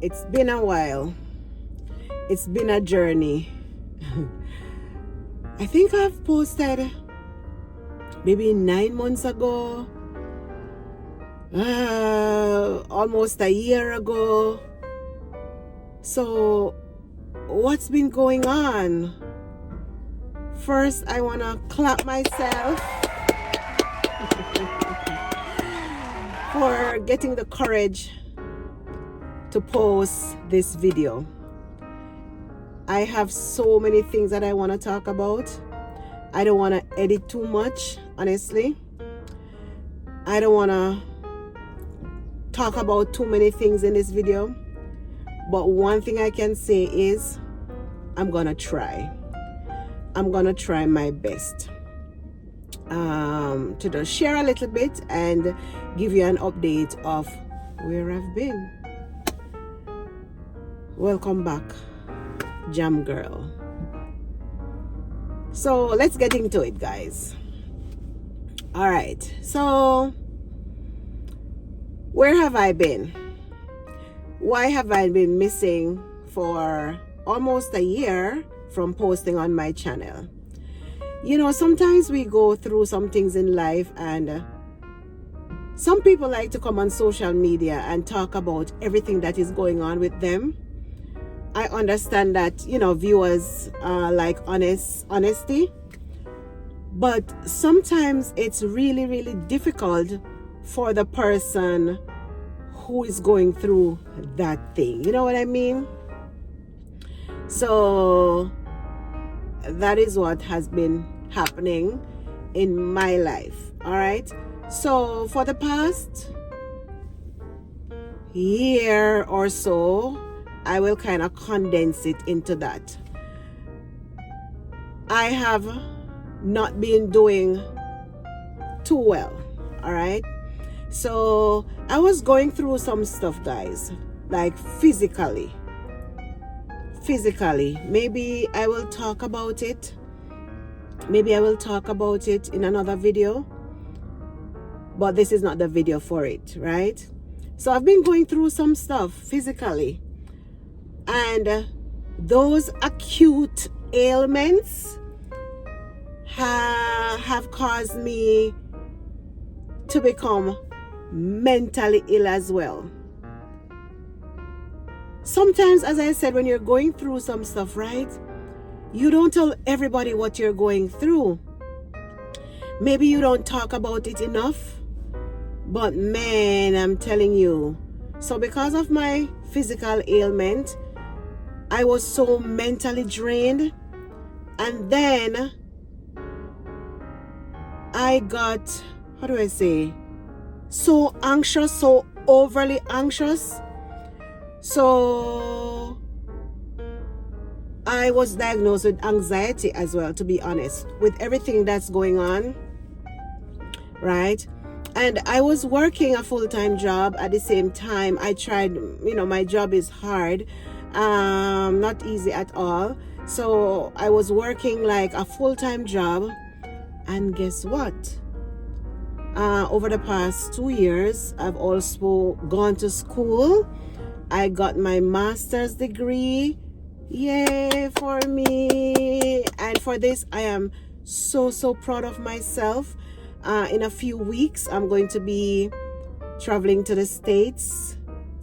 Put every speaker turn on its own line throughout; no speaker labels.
It's been a while. It's been a journey. I think I've posted maybe 9 months ago, almost a year ago. So what's been going on? First, I want to clap myself for getting the courage to post this video. I have so many things that I want to talk about. I don't want to edit too much, honestly. I don't want to talk about too many things in this video. But one thing I can say is I'm going to try. I'm going to try my best to just share a little bit and give you an update of where I've been. Welcome back, Jam Girl. So let's get into it, guys. All right, so where have I been? Why have I been missing for almost a year from posting on my channel? You know, sometimes we go through some things in life, and some people like to come on social media and talk about everything that is going on with them. I understand that, you know, viewers like honesty, but sometimes it's really, really difficult for the person who is going through that thing. You know what I mean? So that is what has been happening in my life. All right. So for the past year or so, I will kind of condense it into that. I have not been doing too well. All right. So I was going through some stuff, guys, like physically. Maybe I will talk about it. Maybe I will talk about it in another video. But this is not the video for it, right? So I've been going through some stuff physically. And those acute ailments have caused me to become mentally ill as well. Sometimes, as I said, when you're going through some stuff, right, you don't tell everybody what you're going through. Maybe you don't talk about it enough. But man, I'm telling you. So because of my physical ailment, I was so mentally drained. And then I got, how do I say, so anxious, so overly anxious. So I was diagnosed with anxiety as well, to be honest, with everything that's going on, right? And I was working a full-time job at the same time. I tried, you know, my job is hard, not easy at all. So I was working like a full-time job. And guess what? Over the past 2 years, I've also gone to school. I got my master's degree. Yay for me. And for this, I am so proud of myself. In a few weeks, I'm going to be traveling to the States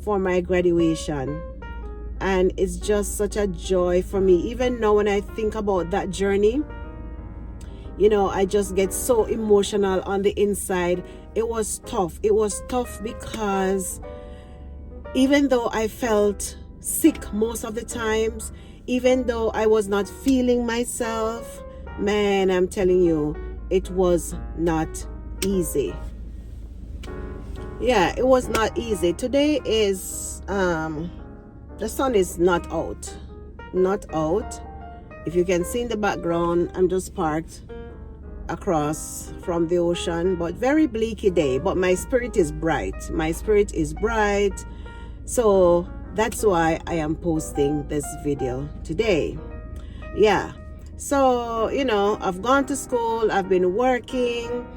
for my graduation. And it's just such a joy for me. Even now when I think about that journey, you know, I just get so emotional on the inside. It was tough. It was tough because even though I felt sick most of the times, even though I was not feeling myself, man, I'm telling you, it was not easy. Yeah, it was not easy. Today is, the sun is not out. If you can see in the background, I'm just parked across from the ocean, but very bleaky day. But my spirit is bright. So that's why I am posting this video today. Yeah. So, you know, I've gone to school, I've been working,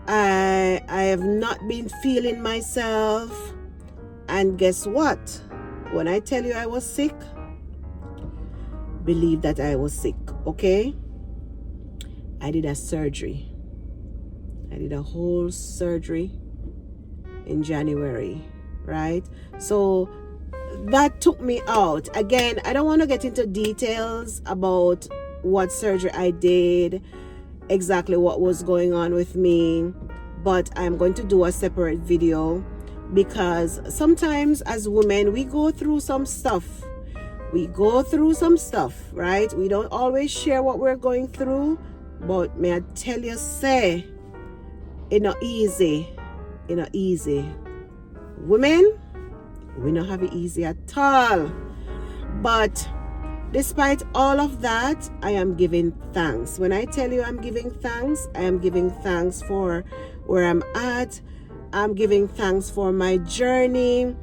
I have not been feeling myself, and guess what? when I tell you I was sick, believe that I was sick, okay? I did a surgery. I did a whole surgery in January, right? So that took me out. Again, I don't want to get into details about what surgery I did, exactly what was going on with me, but I'm going to do a separate video because sometimes as women, we go through some stuff. We go through some stuff, right? We don't always share what we're going through, but may I tell you, say, it's not easy. It's not easy. Women, we don't have it easy at all. But despite all of that, I am giving thanks. When I tell you I'm giving thanks, I am giving thanks for where I'm at. I'm giving thanks for my journey.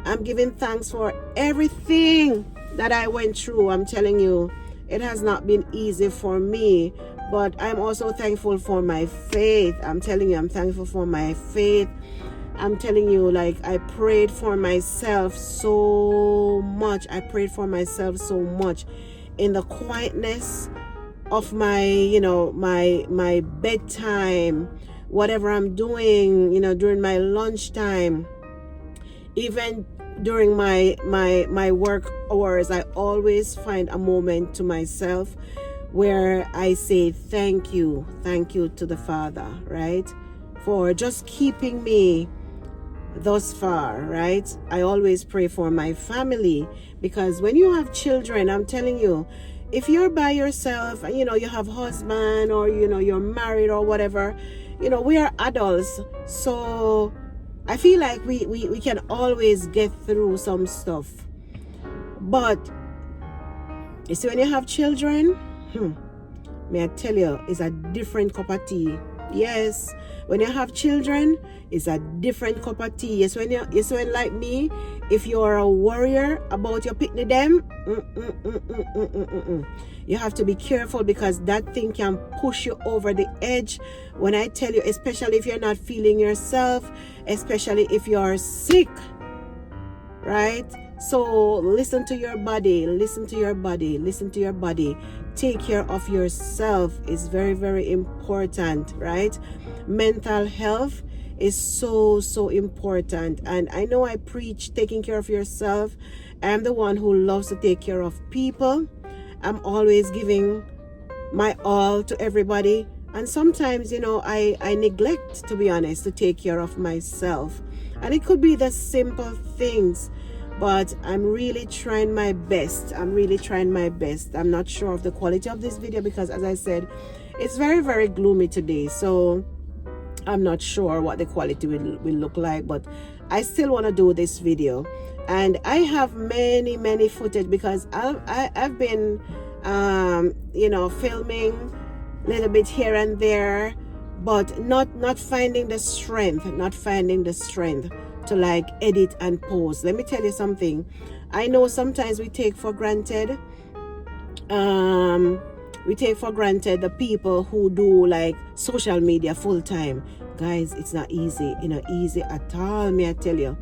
I'm giving thanks for everything that I went through. I'm telling you, it has not been easy for me, but I'm also thankful for my faith. I'm telling you, I'm thankful for my faith. I'm telling you, like, I prayed for myself so much. I prayed for myself so much in the quietness of my, my bedtime, whatever I'm doing, during my lunchtime, even during my work hours. I always find a moment to myself where I say thank you to the Father, right, for just keeping me thus far, right? I always pray for my family, because when you have children, I'm telling you, if you're by yourself and you have husband, or you're married or whatever, we are adults, so I feel like we can always get through some stuff. But you see, when you have children, may I tell you, it's a different cup of tea. Yes, when you have children, it's a different cup of tea. Yes, when like me, if you're a warrior about your picnic them, you have to be careful, because that thing can push you over the edge. When I tell you, especially if you're not feeling yourself, especially if you're sick, right? So listen to your body, listen to your body, listen to your body. Take care of yourself is very, very important, right? Mental health is so important. And I know I preach taking care of yourself. I'm the one who loves to take care of people. I'm always giving my all to everybody. And sometimes, I neglect, to be honest, to take care of myself. And it could be the simple things, but I'm really trying my best. I'm not sure of the quality of this video, because as I said, it's very, very gloomy today. So I'm not sure what the quality will look like, but I still want to do this video. And I have many footage, because I've been filming a little bit here and there, but not finding the strength to like edit and post. Let me tell you something. I know sometimes we take for granted the people who do like social media full time. Guys, it's not easy. It's not easy at all, may I tell you.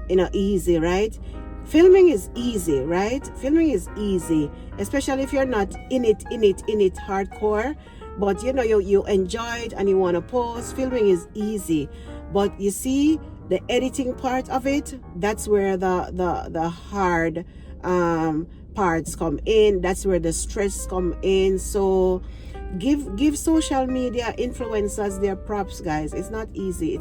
It's not easy, right? Filming is easy, right? Filming is easy, especially if you're not in it hardcore, but you enjoy it and you want to post. Filming is easy, but you see, the editing part of it, that's where the hard parts come in. That's where the stress come in. So give social media influencers their props, guys. It's not easy.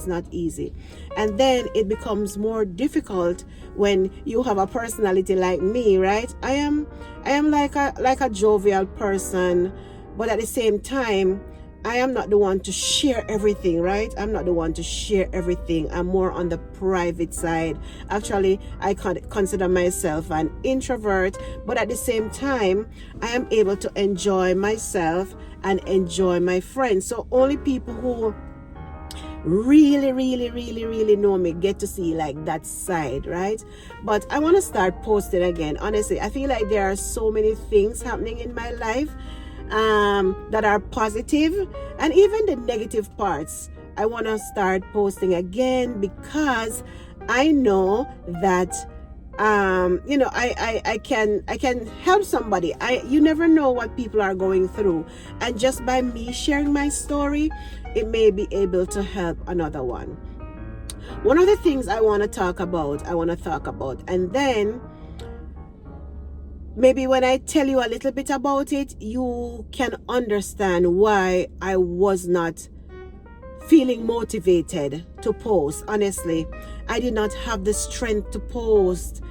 And then it becomes more difficult when you have a personality like me, right? I am like a jovial person, but at the same time, I am not the one to share everything, right? I'm not the one to share everything. I'm more on the private side. Actually, I consider myself an introvert, but at the same time, I am able to enjoy myself and enjoy my friends. So only people who really know me get to see like that side, right? But I want to start posting again. Honestly, I feel like there are so many things happening in my life that are positive, and even the negative parts I want to start posting again, because I know that you know, I can help somebody. You never know what people are going through, and just by me sharing my story, it may be able to help another one. One of the things I want to talk about, and then maybe when I tell you a little bit about it, you can understand why I was not feeling motivated to post. Honestly, I did not have the strength to post.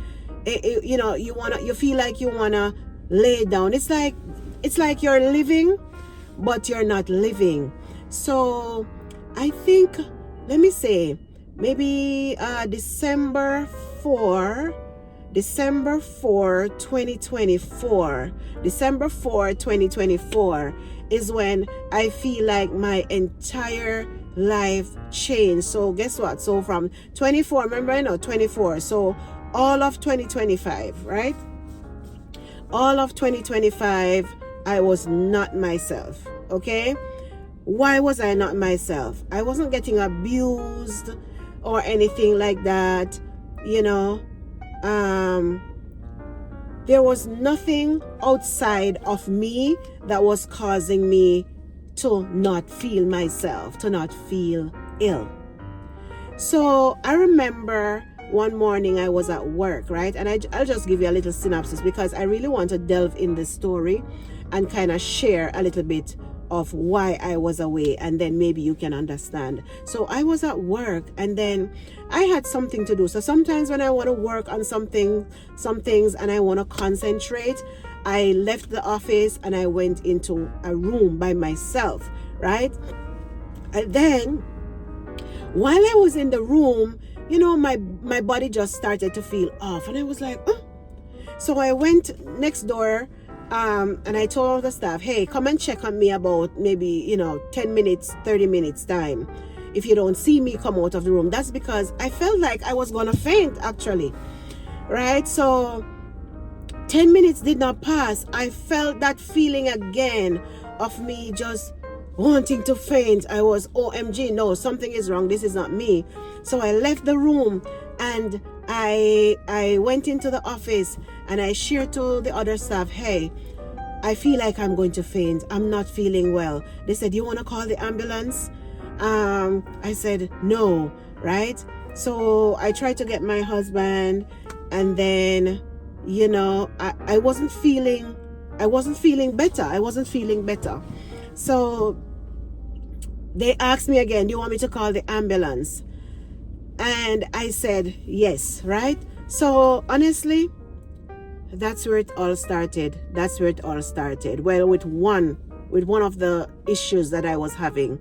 You know, you feel like you wanna lay down. It's like you're living, but you're not living. So I think, let me say, maybe December 4, 2024. December 4, 2024 is when I feel like my entire life changed. So guess what? So from 24, remember, I know 24. So all of 2025, right? All of 2025, I was not myself. Okay? Why was I not myself? I wasn't getting abused or anything like that, you know. There was nothing outside of me that was causing me to not feel myself, to not feel ill. So I remember one morning I was at work, right? And I'll just give you a little synopsis because I really want to delve in this story and kind of share a little bit of why I was away, and then maybe you can understand. So I was at work, and then I had something to do. So sometimes when I want to work on some things and I want to concentrate, I left the office and I went into a room by myself, right? And then while I was in the room, you know, my body just started to feel off, and I was like, oh. So I went next door, and I told all the staff, hey, come and check on me about maybe, 10 minutes, 30 minutes time. If you don't see me come out of the room, that's because I felt like I was gonna faint, actually, right? So 10 minutes did not pass. I felt that feeling again of me just wanting to faint. I was, OMG, no, something is wrong. This is not me. So I left the room and I went into the office and I shared to the other staff, hey, I feel like I'm going to faint. I'm not feeling well. They said, you want to call the ambulance? I said, no, right? So I tried to get my husband, and then, I wasn't feeling better. So they asked me again, do you want me to call the ambulance? And I said, yes, right? So honestly, that's where it all started. Well, with one of the issues that I was having,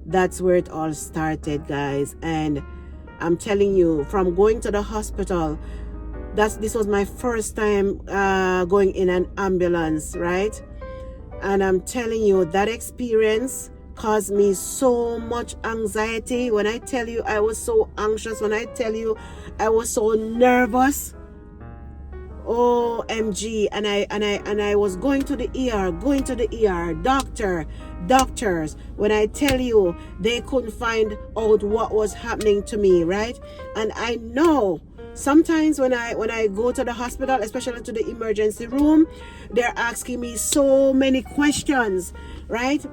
that's where it all started, guys. And I'm telling you, from going to the hospital, this was my first time going in an ambulance, right? And I'm telling you, that experience caused me so much anxiety. When I tell you I was so anxious, when I tell you I was so nervous, OMG, and I was going to the ER, doctors. When I tell you, they couldn't find out what was happening to me, right? And I know sometimes when I go to the hospital, especially to the emergency room, they're asking me so many questions, right?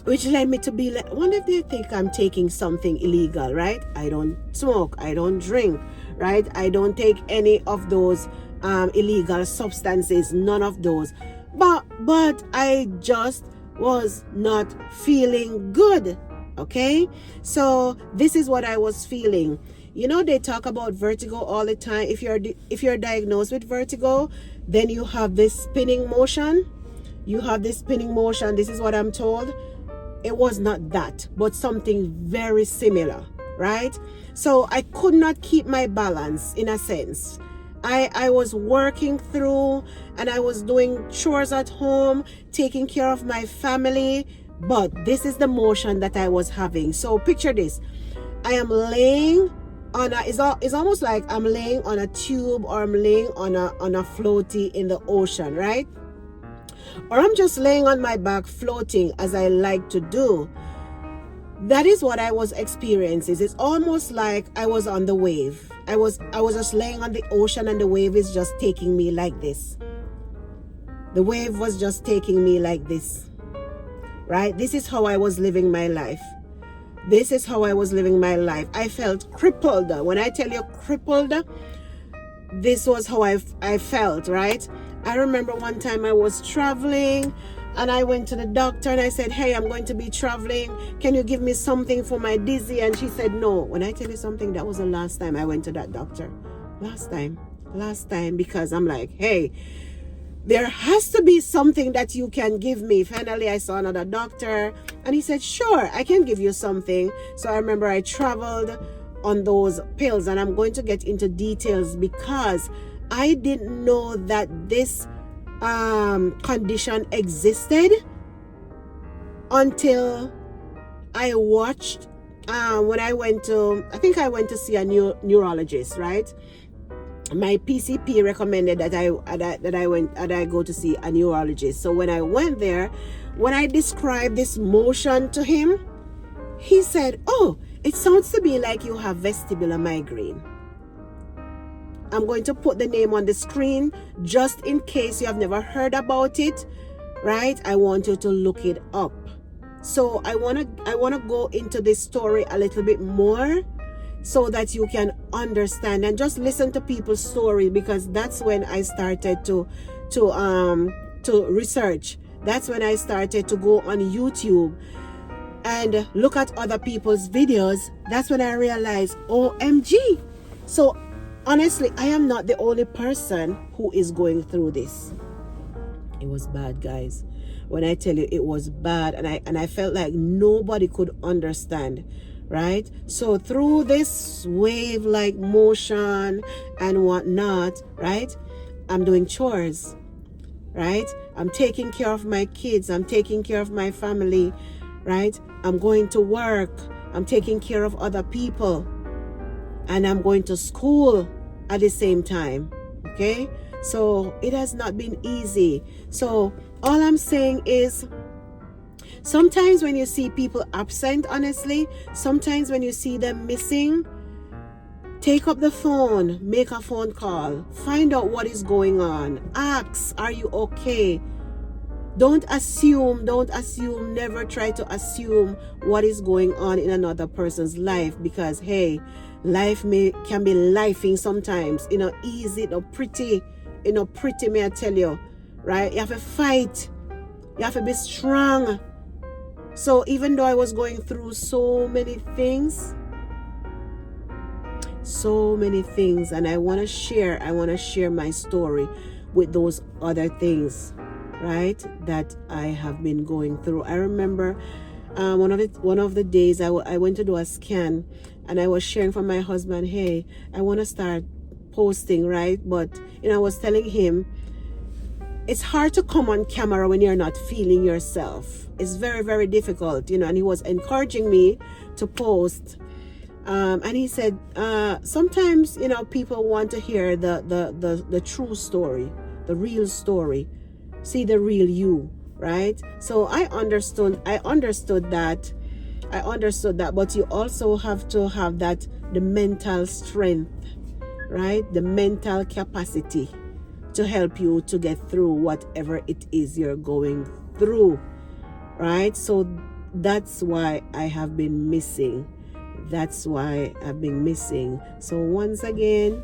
Which led me to be like, what if they think I'm taking something illegal, right? I don't smoke, I don't drink, right? I don't take any of those illegal substances, none of those. But I just was not feeling good, okay? So this is what I was feeling. They talk about vertigo all the time. If you're diagnosed with vertigo, then you have this spinning motion. This is what I'm told. It was not that, but something very similar, right? So I could not keep my balance, in a sense. I was working through, and I was doing chores at home, taking care of my family, but this is the motion that I was having. So picture this. I am laying on it's almost like I'm laying on a tube, or I'm laying on a floaty in the ocean, right? Or I'm just laying on my back floating, as I like to do. That is what I was experiencing. It's almost like I was on the wave. I was just laying on the ocean, and the wave is just taking me like this. The wave was just taking me like this. Right? This is how I was living my life. This is how I was living my life. I felt crippled. When I tell you crippled, this was how I felt, right? I remember one time I was traveling, and I went to the doctor and I said, hey, I'm going to be traveling. Can you give me something for my dizzy? And she said, no. When I tell you something, that was the last time I went to that doctor. Last time, because I'm like, hey, there has to be something that you can give me. Finally, I saw another doctor, and he said, sure, I can give you something. So I remember I traveled on those pills, and I'm going to get into details because I didn't know that this condition existed until I watched when I went to see a neurologist, right? My PCP recommended that I go to see a neurologist. So when I went there, when I described this motion to him, he said, oh, it sounds to me like you have vestibular migraine. I'm going to put the name on the screen just in case you have never heard about it, right? I want you to look it up. So I want to go into this story a little bit more so that you can understand and just listen to people's stories, because that's when I started to research. That's when I started to go on YouTube and look at other people's videos. That's when I realized, OMG. So honestly, I am not the only person who is going through this. It was bad, guys. When I tell you it was bad, and I felt like nobody could understand, right? So through this wave-like motion and whatnot, right? I'm doing chores, right? I'm taking care of my kids. I'm taking care of my family, right? I'm going to work. I'm taking care of other people. And I'm going to school at the same time, okay? So it has not been easy. So all I'm saying is, sometimes when you see people absent, honestly, sometimes when you see them missing, take up the phone, make a phone call, find out what is going on, ask, are you okay? Don't assume, never try to assume what is going on in another person's life, because hey, life can be lifing sometimes, easy, pretty, may I tell you, right? You have to fight, you have to be strong. So even though I was going through so many things, and I want to share my story with those other things, right, that I have been going through. I remember one of the days I went to do a scan, and I was sharing from my husband, hey, I want to start posting, right? But I was telling him, it's hard to come on camera when you're not feeling yourself. It's very, very difficult, and he was encouraging me to post. And he said, sometimes, people want to hear the true story, the real story, see the real you, right? So I understood that, but you also have to have the mental strength, right? The mental capacity to help you to get through whatever it is you're going through, right? So that's why I have been missing. So once again,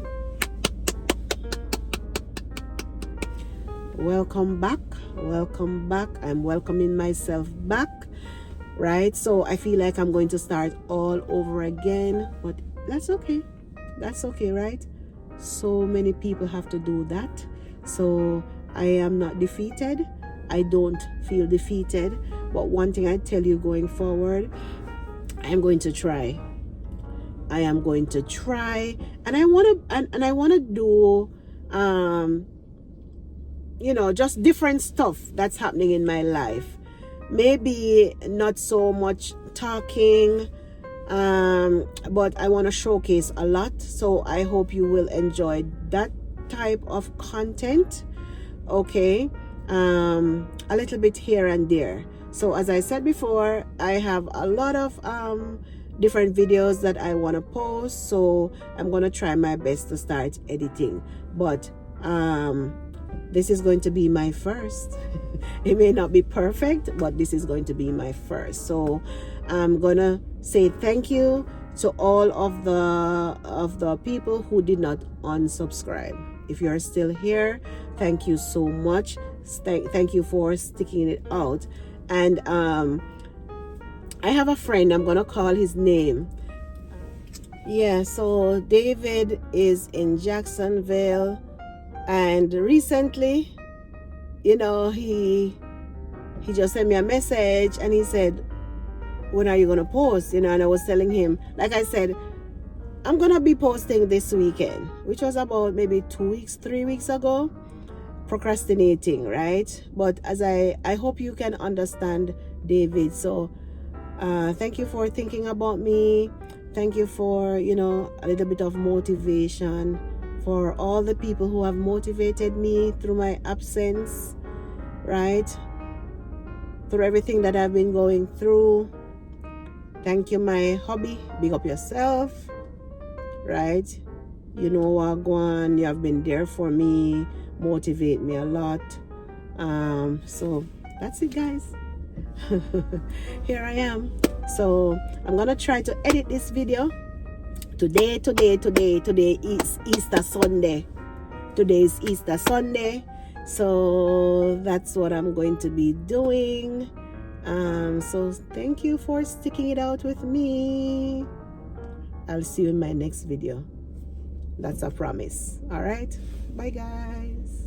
welcome back. I'm welcoming myself back, right? So I feel like I'm going to start all over again, but that's okay, right? So many people have to do that. So I am not defeated. I don't feel defeated. But one thing I tell you going forward, I am going to try. And I want to do just different stuff that's happening in my life. Maybe not so much talking, but I want to showcase a lot. So I hope you will enjoy that type of content, okay? a little bit here and there. So as I said before, I have a lot of different videos that I want to post, so I'm going to try my best to start editing. But this is going to be my first. It may not be perfect, but this is going to be my first. So I'm gonna say thank you to all of the people who did not unsubscribe. If you're still here, thank you so much. Thank you for sticking it out. And I have a friend, I'm gonna call his name. Yeah, so David is in Jacksonville, and recently, you know, he just sent me a message and he said, when are you gonna post? You know, and I was telling him, like I said, I'm gonna be posting this weekend, which was about maybe 2 weeks, 3 weeks ago. Procrastinating, right? But as I hope you can understand, David. So thank you for thinking about me. Thank you for, you know, a little bit of motivation, for all the people who have motivated me through my absence, right? Through everything that I've been going through. Thank you, my hubby. Big up yourself, right? You know what, Gwan, you have been there for me, motivate me a lot. So that's it, guys. Here I am. So I'm gonna try to edit this video. Today is Easter Sunday. Today is Easter Sunday. So that's what I'm going to be doing. So thank you for sticking it out with me. I'll see you in my next video. That's a promise. All right. Bye, guys.